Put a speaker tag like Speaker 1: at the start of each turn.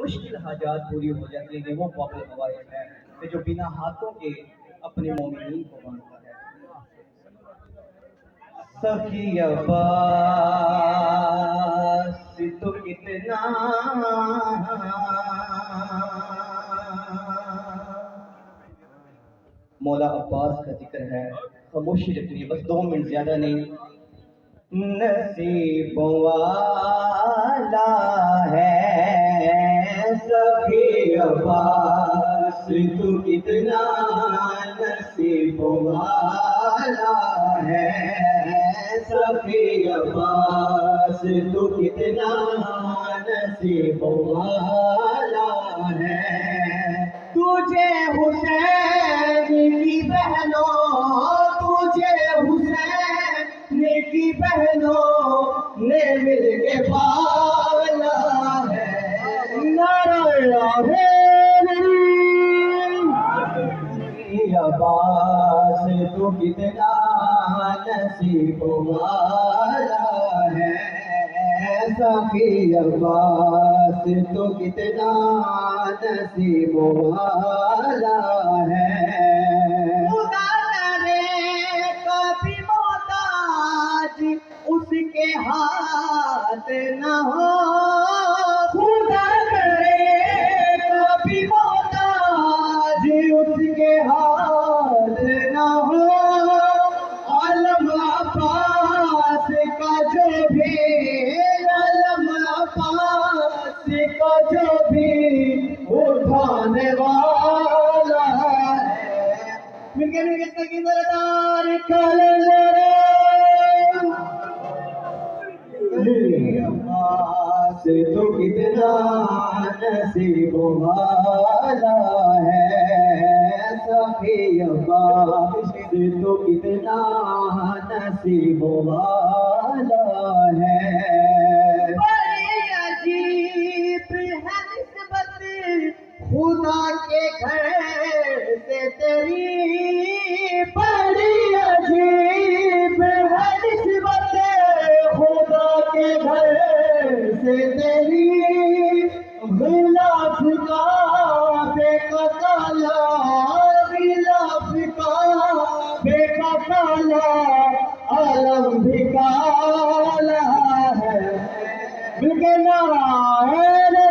Speaker 1: مشکل حاجات پوری ہو جاتی ہیں وہ قابل فوائد ہے کہ جو بنا ہاتھوں کے اپنے مومنین کو باندھتا ہے۔ سخی عباس تو کتنا مولا عباس کا ذکر ہے، خاموشی رکھنی ہے، بس 2 منٹ زیادہ نہیں۔ نصیبوں والا ہے سخی عباس تو کتنا نصیبوں والا ہے سخی عباس تو کتنا نصیبوں والا ہے۔ تجھے حسین کی بہنوں تجھے حسین کی بہنوں نے مل کے پالا ہے۔ نعرہ عباس تو کتنا نصیب والا ہے سخی عباس تو کتنا نصیب والا ہے۔ خدا کرے کبھی محتاج اس کے ہاتھ نہ ہو، خدا کرے کبھی محتاج اس کے ہاتھ نہ ہو۔ عالم عباس کا جو بھی عالم عباس کا جو بھی اٹھانے والا ہے۔ مل کے سکندر دار کلندر عباس تو کتنا نصیب والا ہے سخی عباس تو کتنا نصیب والا ہے۔ بڑی عجیب ہے نسبت خدا کے گھر سے تیری، بڑی عجیب ہے نسبت خدا کے گھر سے تیری۔ غلاف کا بے کالا غلاف کا بے کالا عالم بھی کالا ہے۔ نعرہ